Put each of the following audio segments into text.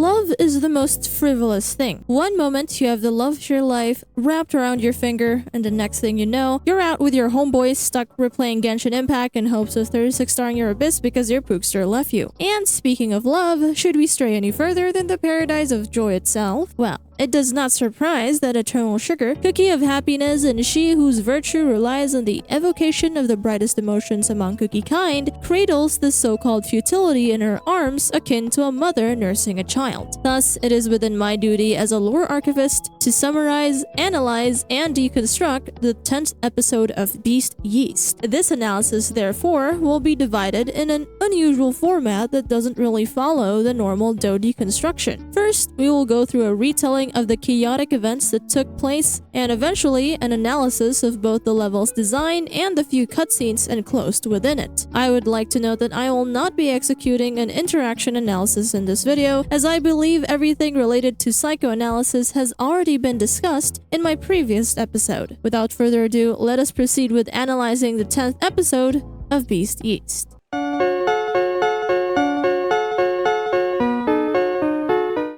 love is the most frivolous thing. One moment you have the love of your life wrapped around your finger, and the next thing you know, you're out with your homeboys stuck replaying Genshin Impact in hopes of 36-starring your abyss because your pookster left you. And speaking of love, should we stray any further than the paradise of joy itself? Well, it does not surprise that Eternal Sugar, cookie of happiness and she whose virtue relies on the evocation of the brightest emotions among cookie kind, cradles the so-called futility in her arms akin to a mother nursing a child. Thus, it is within my duty as a lore archivist to summarize, analyze, and deconstruct the 10th episode of Beast Yeast. This analysis, therefore, will be divided in an unusual format that doesn't really follow the normal DOE deconstruction. First, we will go through a retelling of the chaotic events that took place, and eventually an analysis of both the level's design and the few cutscenes enclosed within it. I would like to note that I will not be executing an interaction analysis in this video, as I believe everything related to psychoanalysis has already been discussed in my previous episode. Without further ado, let us proceed with analyzing the 10th episode of Beast Yeast.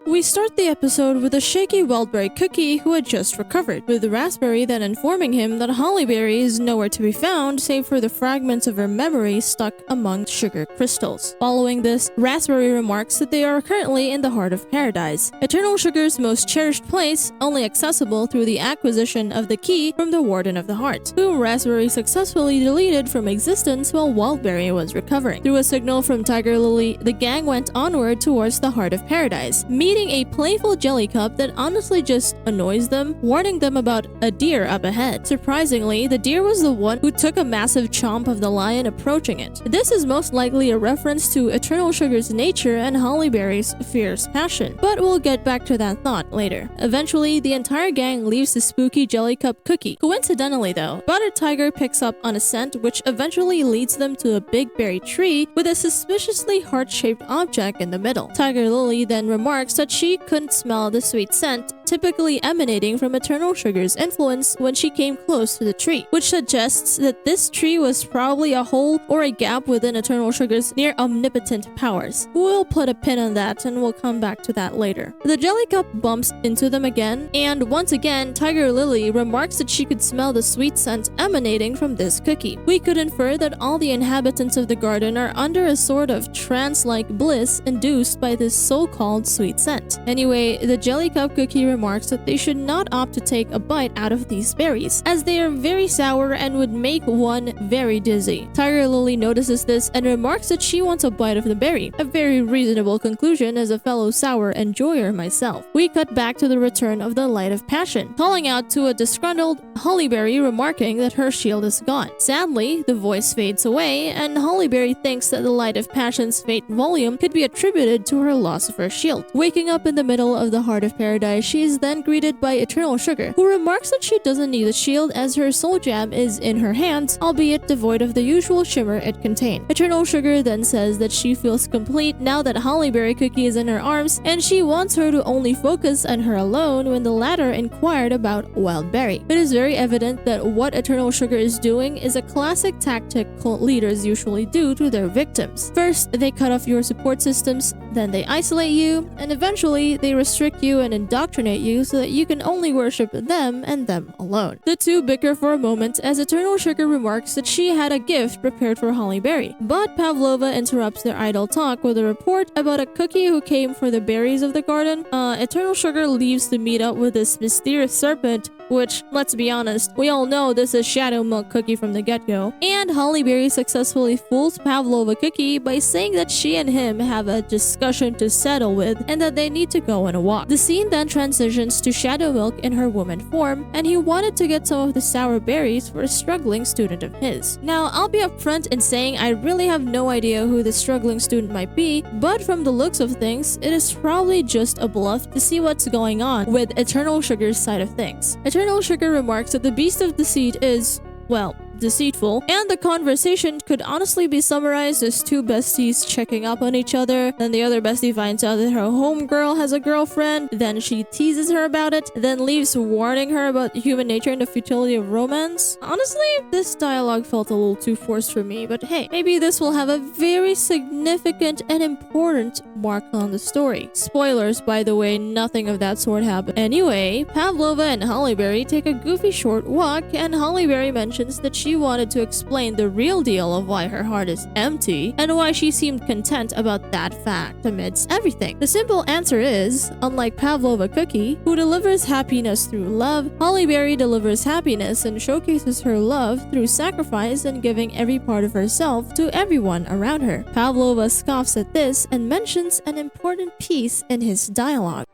We start the episode with a shaky Wildberry cookie who had just recovered, with Raspberry then informing him that Hollyberry is nowhere to be found save for the fragments of her memory stuck among sugar crystals. Following this, Raspberry remarks that they are currently in the heart of paradise, Eternal Sugar's most cherished place, only accessible through the acquisition of the key from the Warden of the Heart, whom Raspberry successfully deleted from existence while Wildberry was recovering. Through a signal from Tiger Lily, the gang went onward towards the heart of paradise, meeting a playful Jellycup that honestly just annoys them, warning them about a deer up ahead. Surprisingly, the deer was the one who took a massive chomp of the lion approaching it. This is most likely a reference to Eternal Sugar's nature and Hollyberry's fierce passion, but we'll get back to that thought later. Eventually, the entire gang leaves the spooky Jellycup cookie. Coincidentally though, Butter Tiger picks up on a scent which eventually leads them to a big berry tree with a suspiciously heart-shaped object in the middle. Tiger Lily then remarks that she couldn't smell the sweet scent typically emanating from Eternal Sugar's influence when she came close to the tree, which suggests that this tree was probably a hole or a gap within Eternal Sugar's near omnipotent powers. We'll put a pin on that and we'll come back to that later. The Jellycup bumps into them again, and once again Tiger Lily remarks that she could smell the sweet scent emanating from this cookie. We could infer that all the inhabitants of the garden are under a sort of trance-like bliss induced by this so-called sweet scent. Anyway, the Jellycup cookie remarks that they should not opt to take a bite out of these berries, as they are very sour and would make one very dizzy. Tiger Lily notices this and remarks that she wants a bite of the berry, a very reasonable conclusion as a fellow sour enjoyer myself. We cut back to the return of the Light of Passion, calling out to a disgruntled Hollyberry remarking that her shield is gone. Sadly, the voice fades away, and Hollyberry thinks that the Light of Passion's fate volume could be attributed to her loss of her shield. Waking up in the middle of the heart of paradise, she is then greeted by Eternal Sugar, who remarks that she doesn't need a shield as her soul gem is in her hands, albeit devoid of the usual shimmer it contained. Eternal Sugar then says that she feels complete now that Hollyberry cookie is in her arms, and she wants her to only focus on her alone when the latter inquired about Wildberry. It is very evident that what Eternal Sugar is doing is a classic tactic cult leaders usually do to their victims. First, they cut off your support systems, then they isolate you, and eventually they restrict you and indoctrinate you so that you can only worship them and them alone. The two bicker for a moment as Eternal Sugar remarks that she had a gift prepared for Hollyberry, but Pavlova interrupts their idle talk with a report about a cookie who came for the berries of the garden. Eternal Sugar leaves to meet up with this mysterious serpent, which, let's be honest, we all know this is Shadow Milk Cookie from the get-go. And Hollyberry successfully fools Pavlova Cookie by saying that she and him have a discussion to settle with and that they need to go on a walk. The scene then transitions to Shadow Milk in her woman form, and he wanted to get some of the sour berries for a struggling student of his. Now, I'll be upfront in saying I really have no idea who the struggling student might be, but from the looks of things, it is probably just a bluff to see what's going on with Eternal Sugar's side of things. Eternal Sugar remarks that the Beast of the Seed is, well, deceitful, and the conversation could honestly be summarized as two besties checking up on each other. Then the other bestie finds out that her homegirl has a girlfriend, then she teases her about it, then leaves warning her about human nature and the futility of romance. Honestly, this dialogue felt a little too forced for me, but hey, maybe this will have a very significant and important mark on the story. Spoilers, by the way, nothing of that sort happened. Anyway, Pavlova and Hollyberry take a goofy short walk, and Hollyberry mentions that she wanted to explain the real deal of why her heart is empty and why she seemed content about that fact amidst everything. The simple answer is, unlike Pavlova Cookie, who delivers happiness through love, Hollyberry delivers happiness and showcases her love through sacrifice and giving every part of herself to everyone around her. Pavlova scoffs at this and mentions an important piece in his dialogue.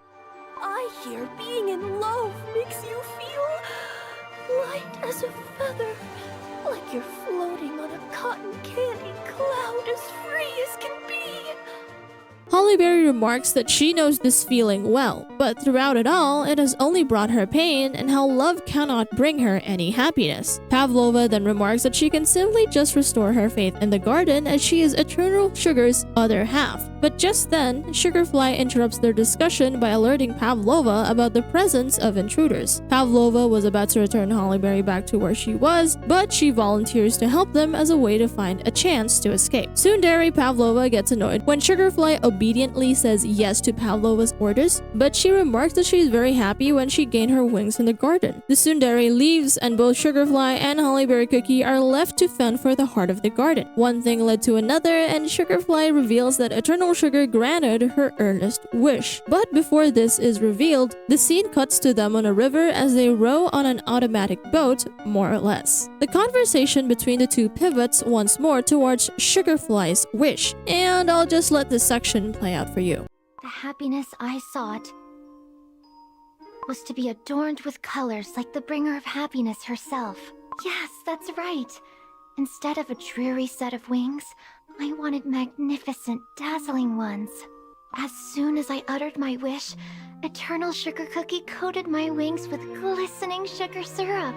I hear being in love makes you feel light as a feather, like you're floating on a cotton candy cloud as free as can be. Hollyberry remarks that she knows this feeling well, but throughout it all, it has only brought her pain and how love cannot bring her any happiness. Pavlova then remarks that she can simply just restore her faith in the garden as she is Eternal Sugar's other half. But just then, Sugarfly interrupts their discussion by alerting Pavlova about the presence of intruders. Pavlova was about to return Hollyberry back to where she was, but she volunteers to help them as a way to find a chance to escape. Tsundere Pavlova gets annoyed when Sugarfly obediently says yes to Pavlova's orders, but she remarks that she is very happy when she gained her wings in the garden. The Tsundere leaves, and both Sugarfly and Hollyberry Cookie are left to fend for the heart of the garden. One thing led to another, and Sugarfly reveals that Eternal Sugar granted her earnest wish. But before this is revealed, the scene cuts to them on a river as they row on an automatic boat, more or less. The conversation between the two pivots once more towards Sugarfly's wish, and I'll just let this section play out for you. The happiness I sought was to be adorned with colors like the bringer of happiness herself. Yes, that's right. Instead of a dreary set of wings, I wanted magnificent, dazzling ones. As soon as I uttered my wish, Eternal Sugar Cookie coated my wings with glistening sugar syrup.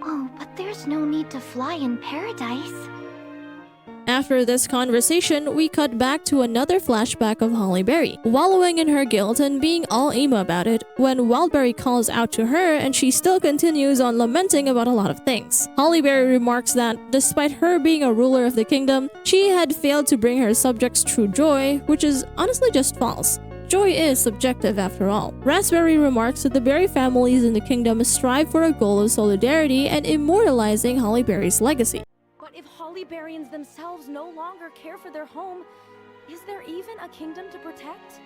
Oh, but there's no need to fly in paradise. After this conversation, we cut back to another flashback of Hollyberry, wallowing in her guilt and being all emo about it, when Wildberry calls out to her and she still continues on lamenting about a lot of things. Hollyberry remarks that, despite her being a ruler of the kingdom, she had failed to bring her subjects true joy, which is honestly just false. Joy is subjective after all. Raspberry remarks that the berry families in the kingdom strive for a goal of solidarity and immortalizing Hollyberry's legacy. But if Hollyberrians themselves no longer care for their home, is there even a kingdom to protect?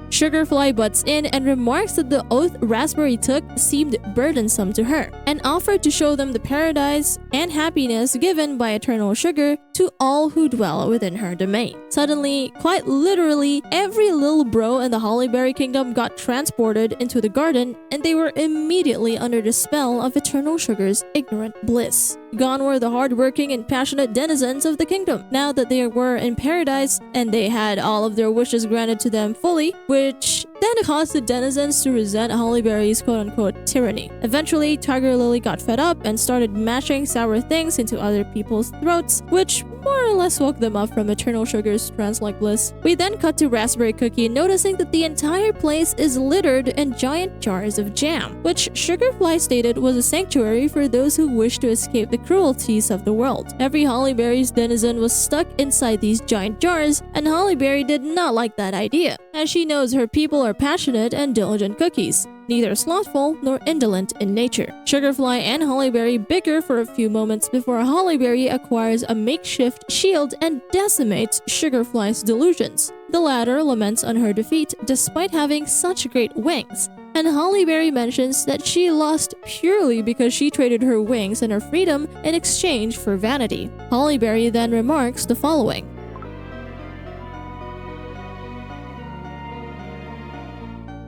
Sugarfly butts in and remarks that the oath Raspberry took seemed burdensome to her, and offered to show them the paradise and happiness given by Eternal Sugar to all who dwell within her domain. Suddenly, quite literally, every little bro in the Hollyberry Kingdom got transported into the garden, and they were immediately under the spell of Eternal Sugar's ignorant bliss. Gone were the hardworking and passionate denizens of the kingdom. Now that they were in paradise, and they had all of their wishes granted to them fully, which then caused the denizens to resent Hollyberry's quote-unquote tyranny. Eventually, Tiger Lily got fed up and started mashing sour things into other people's throats, which more or less woke them up from Eternal Sugar's trance-like bliss. We then cut to Raspberry Cookie, noticing that the entire place is littered in giant jars of jam, which Sugarfly stated was a sanctuary for those who wished to escape the cruelties of the world. Every Hollyberry's denizen was stuck inside these giant jars, and Hollyberry did not like that idea, as she knows her people are passionate and diligent cookies, neither slothful nor indolent in nature. Sugarfly and Hollyberry bicker for a few moments before Hollyberry acquires a makeshift shield and decimates Sugarfly's delusions. The latter laments on her defeat despite having such great wings, and Hollyberry mentions that she lost purely because she traded her wings and her freedom in exchange for vanity. Hollyberry then remarks the following.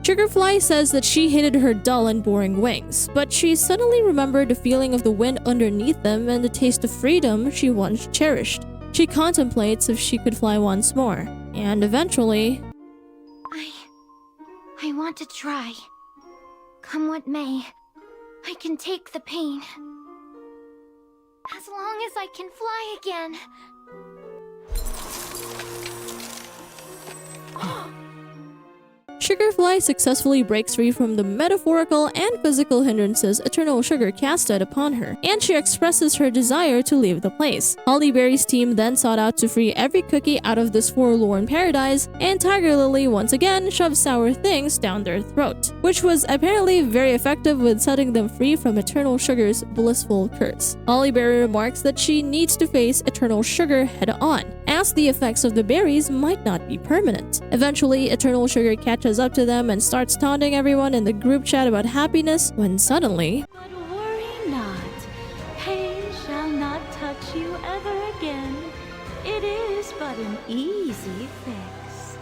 Sugarfly says that she hated her dull and boring wings, but she suddenly remembered the feeling of the wind underneath them and the taste of freedom she once cherished. She contemplates if she could fly once more, and eventually... I want to try. Come what may, I can take the pain. As long as I can fly again. Sugarfly successfully breaks free from the metaphorical and physical hindrances Eternal Sugar casted upon her, and she expresses her desire to leave the place. Hollyberry's team then sought out to free every cookie out of this forlorn paradise, and Tiger Lily once again shoved sour things down their throat, which was apparently very effective with setting them free from Eternal Sugar's blissful curse. Hollyberry remarks that she needs to face Eternal Sugar head-on, as the effects of the berries might not be permanent. Eventually, Eternal Sugar catches up to them and starts taunting everyone in the group chat about happiness when suddenly, "But worry not, pain shall not touch you ever again. It is but an easy fix."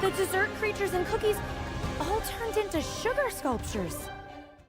The dessert creatures and cookies all turned into sugar sculptures.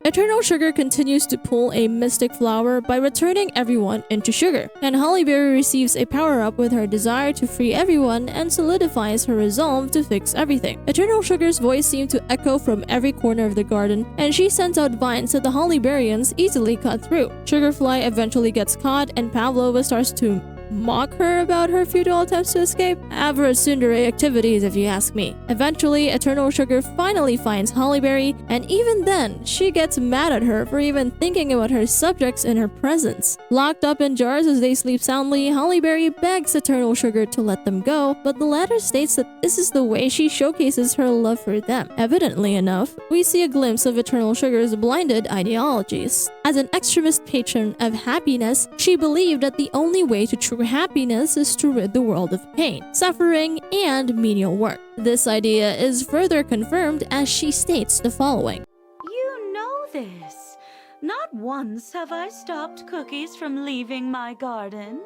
Eternal Sugar continues to pull a mystic flower by returning everyone into sugar, and Hollyberry receives a power-up with her desire to free everyone and solidifies her resolve to fix everything. Eternal Sugar's voice seemed to echo from every corner of the garden, and she sends out vines that the Hollyberrians easily cut through. Sugarfly eventually gets caught, and Pavlova starts to mock her about her futile attempts to escape. Average tsundere activities, if you ask me. Eventually, Eternal Sugar finally finds Hollyberry, and even then, she gets mad at her for even thinking about her subjects in her presence. Locked up in jars as they sleep soundly, Hollyberry begs Eternal Sugar to let them go, but the latter states that this is the way she showcases her love for them. Evidently enough, we see a glimpse of Eternal Sugar's blinded ideologies. As an extremist patron of happiness, she believed that the only way to true happiness is to rid the world of pain, suffering, and menial work. This idea is further confirmed as she states the following. "You know this. Not once have I stopped cookies from leaving my garden.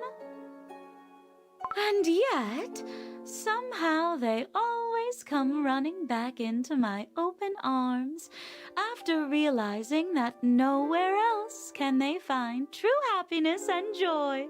And yet, somehow they always come running back into my open arms after realizing that nowhere else can they find true happiness and joy."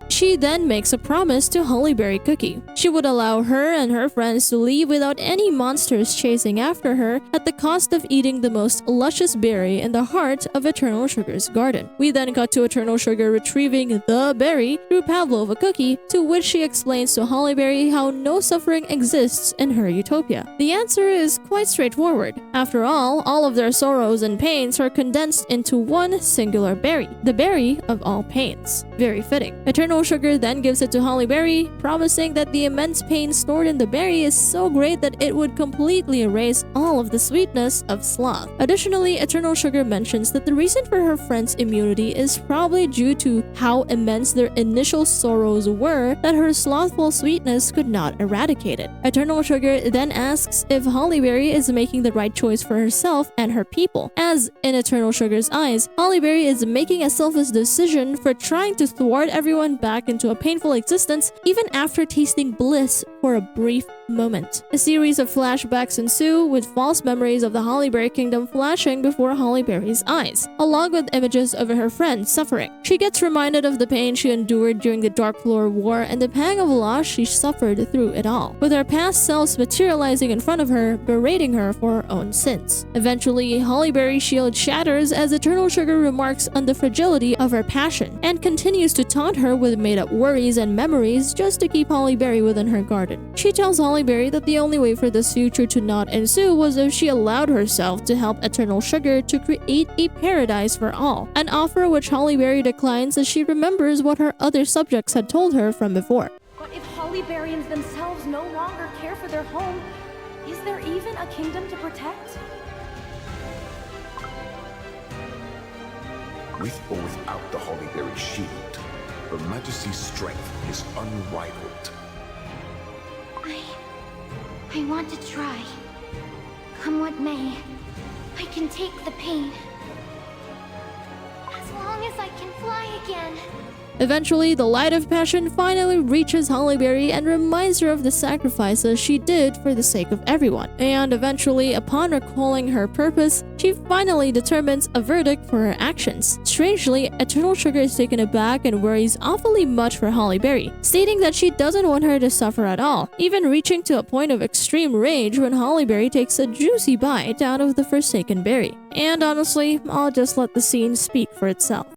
She then makes a promise to Hollyberry Cookie. She would allow her and her friends to leave without any monsters chasing after her at the cost of eating the most luscious berry in the heart of Eternal Sugar's garden. We then cut to Eternal Sugar retrieving the berry through Pavlova Cookie, to which she explains to Hollyberry how no suffering exists in her utopia. The answer is quite straightforward. After all of their sorrows and pains are condensed into one singular berry, the berry of all pains. Very fitting. Eternal Sugar then gives it to Hollyberry, promising that the immense pain stored in the berry is so great that it would completely erase all of the sweetness of Sloth. Additionally, Eternal Sugar mentions that the reason for her friend's immunity is probably due to how immense their initial sorrows were that her slothful sweetness could not eradicate it. Eternal Sugar then asks if Hollyberry is making the right choice for herself and her people, as in Eternal Sugar's eyes, Hollyberry is making a selfish decision for trying to thwart everyone back into a painful existence even after tasting bliss for a brief moment. A series of flashbacks ensue, with false memories of the Hollyberry Kingdom flashing before Hollyberry's eyes, along with images of her friend suffering. She gets reminded of the pain she endured during the Dark Floor War and the pang of loss she suffered through it all, with her past selves materializing in front of her, berating her for her own sins. Eventually, Hollyberry's shield shatters as Eternal Sugar remarks on the fragility of her passion, and continues to taunt her with made-up worries and memories just to keep Hollyberry within her garden. She tells Hollyberry that the only way for this future to not ensue was if she allowed herself to help Eternal Sugar to create a paradise for all, an offer which Hollyberry declines as she remembers what her other subjects had told her from before. But if Hollyberrians themselves no longer care for their home, is there even a kingdom to protect? With or without the Hollyberry shield, Her Majesty's strength is unrivaled. I want to try. Come what may, I can take the pain. As long as I can fly again. Eventually, the light of passion finally reaches Holly Berry and reminds her of the sacrifices she did for the sake of everyone. And eventually, upon recalling her purpose, she finally determines a verdict for her actions. Strangely, Eternal Sugar is taken aback and worries awfully much for Holly Berry, stating that she doesn't want her to suffer at all, even reaching to a point of extreme rage when Holly Berry takes a juicy bite out of the forsaken berry. And honestly, I'll just let the scene speak for itself.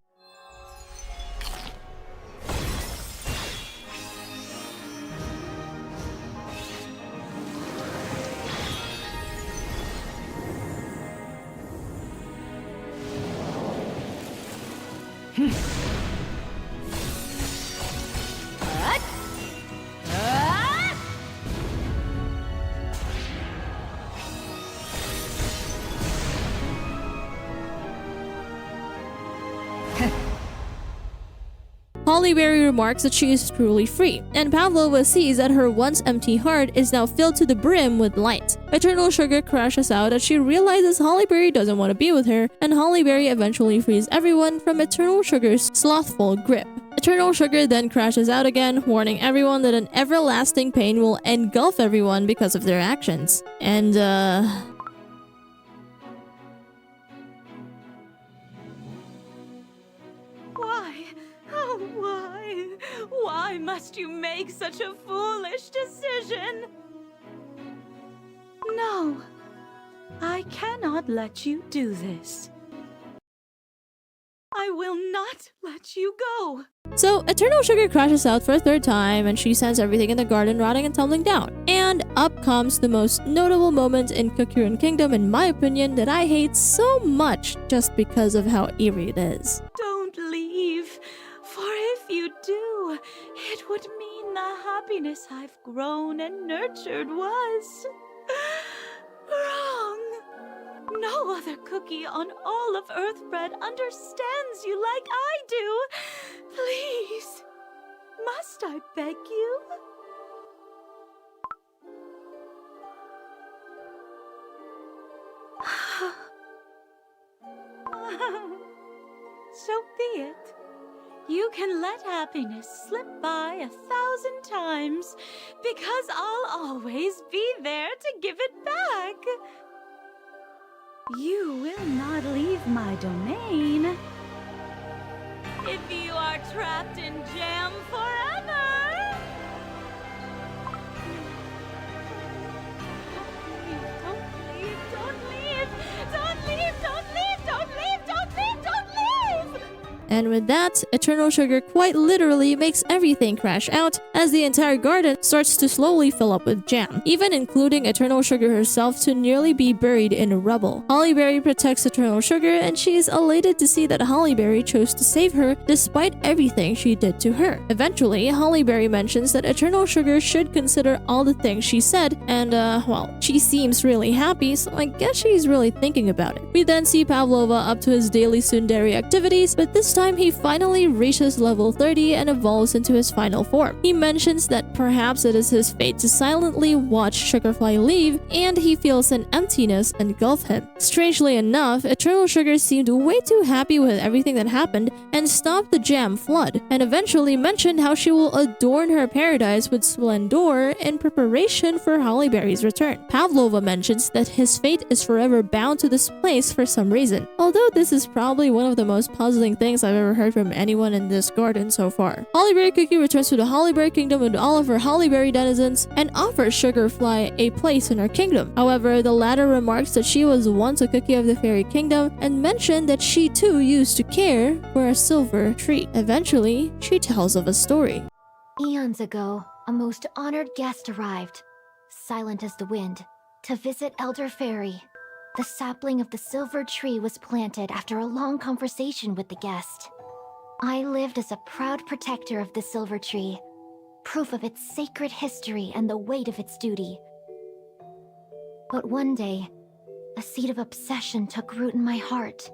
Holly Berry remarks that she is truly free, and Pavlova sees that her once empty heart is now filled to the brim with light. Eternal Sugar crashes out as she realizes Holly Berry doesn't want to be with her, and Holly Berry eventually frees everyone from Eternal Sugar's slothful grip. Eternal Sugar then crashes out again, warning everyone that an everlasting pain will engulf everyone because of their actions. And Why must you make such a foolish decision? No, I cannot let you do this. I will not let you go. So, Eternal Sugar crashes out for a third time and she sends everything in the garden rotting and tumbling down. And up comes the most notable moment in Cocoon Kingdom, in my opinion, that I hate so much just because of how eerie it is. Don't leave, for if you do, it would mean the happiness I've grown and nurtured was wrong. No other cookie on all of Earthbread understands you like I do. Please, must I beg you? So be it. You can let happiness slip by 1,000 times, because I'll always be there to give it back. You will not leave my domain. If you are trapped in jam forever. Don't leave, don't leave, don't leave, don't leave, don't leave, don't leave, don't leave! And with that, Eternal Sugar quite literally makes everything crash out as the entire garden starts to slowly fill up with jam, even including Eternal Sugar herself to nearly be buried in rubble. Holly Berry protects Eternal Sugar and she is elated to see that Holly Berry chose to save her despite everything she did to her. Eventually, Holly Berry mentions that Eternal Sugar should consider all the things she said and, well, she seems really happy, so I guess she's really thinking about it. We then see Pavlova up to his daily tsundere activities, but this time he finally reaches level 30 and evolves into his final form. He mentions that perhaps it is his fate to silently watch Sugarfly leave, and he feels an emptiness engulf him. Strangely enough, Eternal Sugar seemed way too happy with everything that happened and stopped the jam flood, and eventually mentioned how she will adorn her paradise with splendor in preparation for Holly Berry's return. Pavlova mentions that his fate is forever bound to this place for some reason, although this is probably one of the most puzzling things I've ever heard from anyone in this garden so far. Holly Berry Cookie returns to the Holly Berry Kingdom with all of her Holly Berry denizens and offers Sugarfly a place in her kingdom. However, the latter remarks that she was once a cookie of the Fairy Kingdom and mentioned that she too used to care for a silver tree. Eventually, she tells of a story. Eons ago, a most honored guest arrived, silent as the wind, to visit Elder Fairy. The sapling of the silver tree was planted after a long conversation with the guest. I lived as a proud protector of the silver tree, proof of its sacred history and the weight of its duty. But one day, a seed of obsession took root in my heart.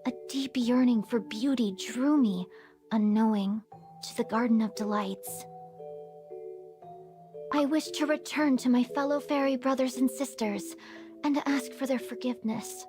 A deep yearning for beauty drew me, unknowing, to the Garden of Delights. I wished to return to my fellow fairy brothers and sisters and to ask for their forgiveness.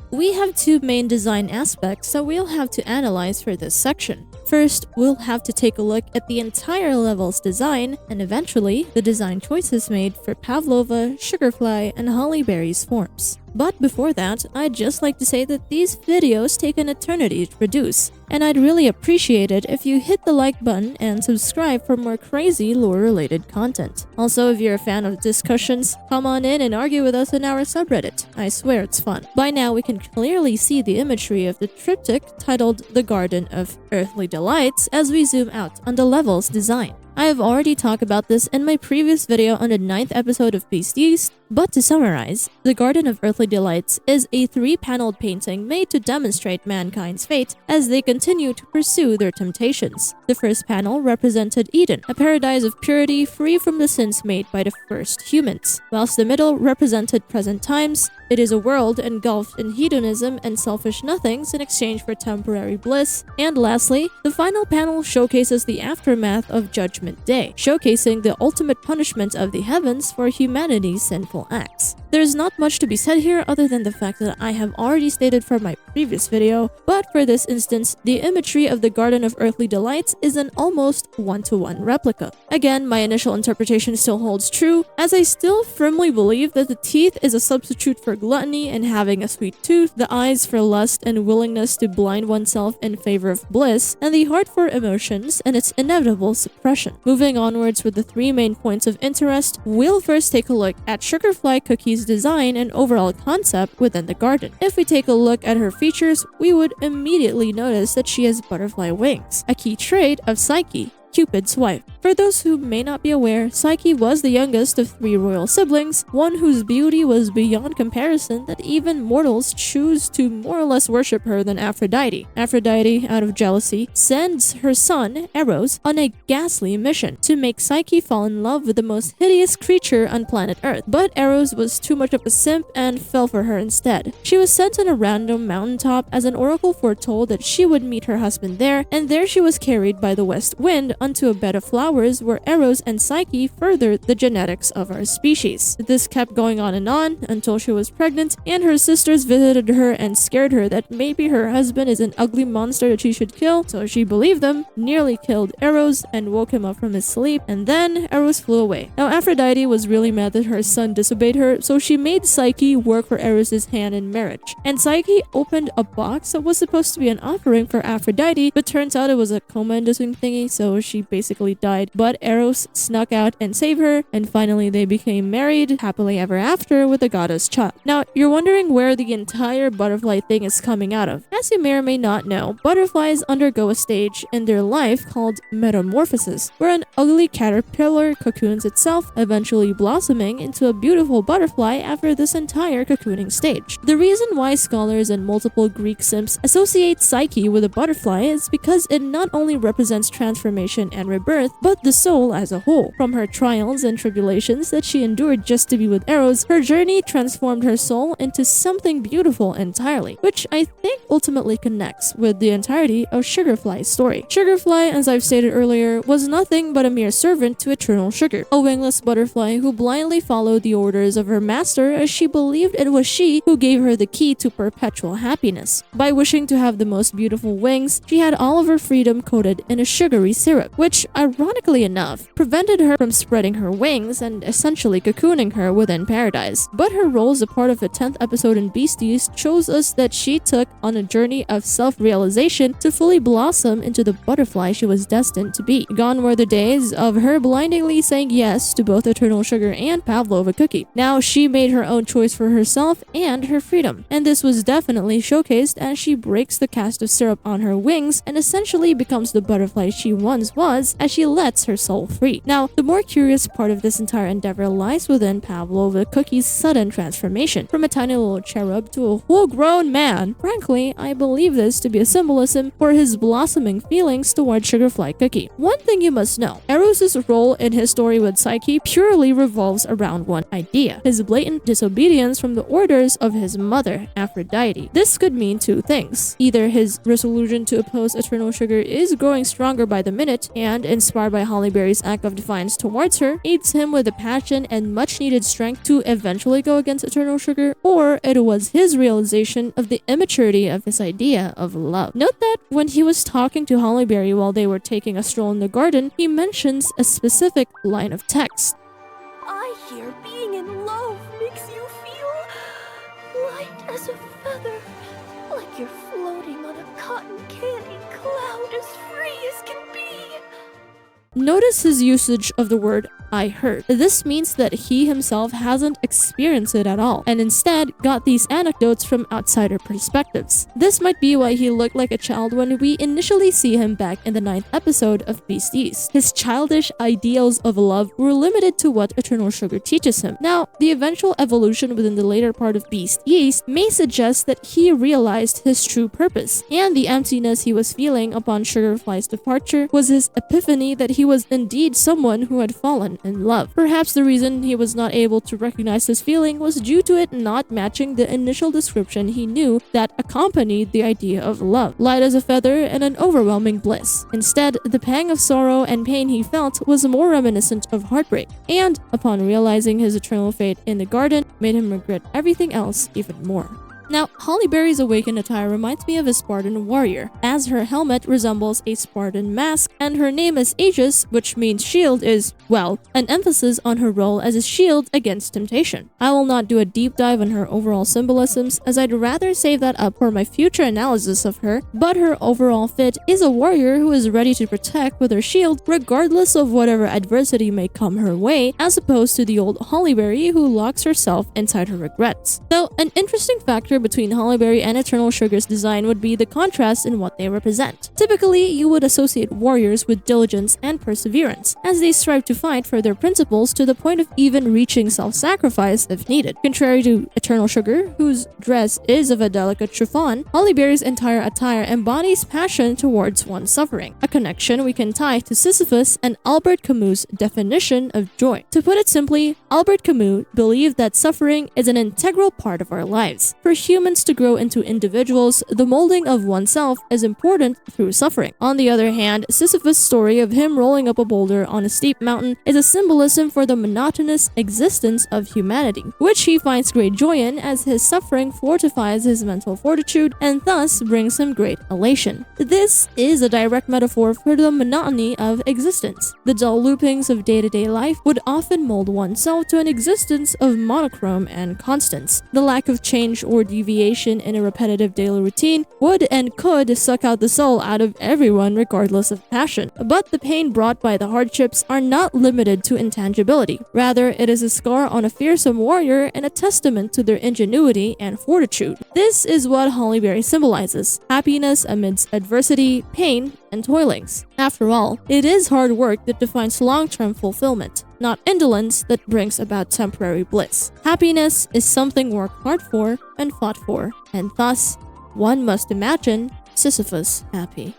We We have two main design aspects that we'll have to analyze for this section. First, we'll have to take a look at the entire level's design, and eventually, the design choices made for Pavlova, Sugarfly, and Hollyberry's forms. But before that, I'd just like to say that these videos take an eternity to produce, and I'd really appreciate it if you hit the like button and subscribe for more crazy lore-related content. Also, if you're a fan of discussions, come on in and argue with us in our subreddit. I swear it's fun. By now, we can clearly see the imagery of the triptych titled The Garden of Earthly Delights as we zoom out on the level's design. I have already talked about this in my previous video on the 9th episode of Beast Yeast, but to summarize, the Garden of Earthly Delights is a 3-paneled painting made to demonstrate mankind's fate as they continue to pursue their temptations. The first panel represented Eden, a paradise of purity free from the sins made by the first humans, whilst the middle represented present times. It is a world engulfed in hedonism and selfish nothings in exchange for temporary bliss. And lastly, the final panel showcases the aftermath of Judgment Day, showcasing the ultimate punishment of the heavens for humanity's sinful acts. There's not much to be said here other than the fact that I have already stated from my previous video, but for this instance, the imagery of the Garden of Earthly Delights is an almost one-to-one replica. Again, my initial interpretation still holds true, as I still firmly believe that the teeth is a substitute for gluttony and having a sweet tooth, the eyes for lust and willingness to blind oneself in favor of bliss, and the heart for emotions and its inevitable suppression. Moving onwards with the 3 main points of interest, we'll first take a look at Sugarfly Cookie's design and overall concept within the garden. If we take a look at her features, we would immediately notice that she has butterfly wings, a key trait of Psyche, Cupid's wife. For those who may not be aware, Psyche was the youngest of 3 royal siblings, one whose beauty was beyond comparison that even mortals choose to more or less worship her than Aphrodite. Aphrodite, out of jealousy, sends her son, Eros, on a ghastly mission to make Psyche fall in love with the most hideous creature on planet Earth. But Eros was too much of a simp and fell for her instead. She was sent on a random mountaintop as an oracle foretold that she would meet her husband there, and there she was carried by the west wind onto a bed of flowers where Eros and Psyche furthered the genetics of our species. This kept going on until she was pregnant, and her sisters visited her and scared her that maybe her husband is an ugly monster that she should kill, so she believed them, nearly killed Eros, and woke him up from his sleep, and then Eros flew away. Now Aphrodite was really mad that her son disobeyed her, so she made Psyche work for Eros' hand in marriage. And Psyche opened a box that was supposed to be an offering for Aphrodite, but turns out it was a coma-inducing thingy, so she basically died. But Eros snuck out and saved her, and finally they became married happily ever after with the goddess child. Now, you're wondering where the entire butterfly thing is coming out of. As you may or may not know, butterflies undergo a stage in their life called metamorphosis, where an ugly caterpillar cocoons itself, eventually blossoming into a beautiful butterfly after this entire cocooning stage. The reason why scholars and multiple Greek simps associate Psyche with a butterfly is because it not only represents transformation and rebirth, but the soul as a whole. From her trials and tribulations that she endured just to be with Eros, her journey transformed her soul into something beautiful entirely, which I think ultimately connects with the entirety of Sugarfly's story. Sugarfly, as I've stated earlier, was nothing but a mere servant to Eternal Sugar, a wingless butterfly who blindly followed the orders of her master as she believed it was she who gave her the key to perpetual happiness. By wishing to have the most beautiful wings, she had all of her freedom coated in a sugary syrup, which, ironically enough, prevented her from spreading her wings and essentially cocooning her within paradise. But her role as a part of the 10th episode in Beast Yeast shows us that she took on a journey of self-realization to fully blossom into the butterfly she was destined to be. Gone were the days of her blindingly saying yes to both Eternal Sugar and Pavlova Cookie. Now she made her own choice for herself and her freedom, and this was definitely showcased as she breaks the cast of syrup on her wings and essentially becomes the butterfly she once was as she lets her soul free. Now, the more curious part of this entire endeavor lies within Pavlova Cookie's sudden transformation, from a tiny little cherub to a full-grown man. Frankly, I believe this to be a symbolism for his blossoming feelings toward Sugarfly Cookie. One thing you must know, Eros' role in his story with Psyche purely revolves around one idea: his blatant disobedience from the orders of his mother, Aphrodite. This could mean two things. Either his resolution to oppose Eternal Sugar is growing stronger by the minute, heart, and, inspired by Holly Berry's act of defiance towards her, aids him with the passion and much-needed strength to eventually go against Eternal Sugar, or it was his realization of the immaturity of his idea of love. Note that when he was talking to Holly Berry while they were taking a stroll in the garden, he mentions a specific line of text. I hear being in love makes you feel light as a feather, like you're floating on a cotton candy cloud as free as can be. Notice his usage of the word I heard. This means that he himself hasn't experienced it at all, and instead got these anecdotes from outsider perspectives. This might be why he looked like a child when we initially see him back in the 9th episode of Beast Yeast. His childish ideals of love were limited to what Eternal Sugar teaches him. Now, the eventual evolution within the later part of Beast Yeast may suggest that he realized his true purpose, and the emptiness he was feeling upon Sugarfly's departure was his epiphany that he was indeed someone who had fallen in love. Perhaps the reason he was not able to recognize his feeling was due to it not matching the initial description he knew that accompanied the idea of love, light as a feather and an overwhelming bliss. Instead, the pang of sorrow and pain he felt was more reminiscent of heartbreak, and, upon realizing his eternal fate in the garden, made him regret everything else even more. Now, Holly Berry's awakened attire reminds me of a Spartan warrior, as her helmet resembles a Spartan mask, and her name as Aegis, which means shield, is, well, an emphasis on her role as a shield against temptation. I will not do a deep dive on her overall symbolisms, as I'd rather save that up for my future analysis of her, but her overall fit is a warrior who is ready to protect with her shield regardless of whatever adversity may come her way, as opposed to the old Holly Berry who locks herself inside her regrets. Though, an interesting factor between Holly Berry and Eternal Sugar's design would be the contrast in what they represent. Typically, you would associate warriors with diligence and perseverance, as they strive to fight for their principles to the point of even reaching self-sacrifice if needed. Contrary to Eternal Sugar, whose dress is of a delicate chiffon, Holly Berry's entire attire embodies passion towards one's suffering, a connection we can tie to Sisyphus and Albert Camus' definition of joy. To put it simply, Albert Camus believed that suffering is an integral part of our lives. For humans to grow into individuals, the molding of oneself is important through suffering. On the other hand, Sisyphus' story of him rolling up a boulder on a steep mountain is a symbolism for the monotonous existence of humanity, which he finds great joy in, as his suffering fortifies his mental fortitude and thus brings him great elation. This is a direct metaphor for the monotony of existence. The dull loopings of day-to-day life would often mold oneself to an existence of monochrome and constants. The lack of change or deviation in a repetitive daily routine would and could suck out the soul out of everyone regardless of passion. But the pain brought by the hardships are not limited to intangibility. Rather, it is a scar on a fearsome warrior and a testament to their ingenuity and fortitude. This is what Holly Berry symbolizes: happiness amidst adversity, pain, and toilings. After all, it is hard work that defines long-term fulfillment, not indolence that brings about temporary bliss. Happiness is something worked hard for and fought for, and thus, one must imagine Sisyphus happy.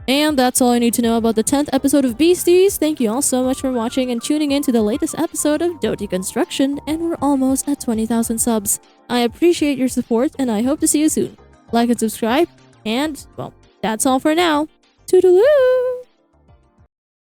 And that's all I need to know about the 10th episode of Beast Yeast. Thank you all so much for watching and tuning in to the latest episode of Doti Construction, and we're almost at 20,000 subs. I appreciate your support, and I hope to see you soon. Like and subscribe, and, well, that's all for now. Toodaloo!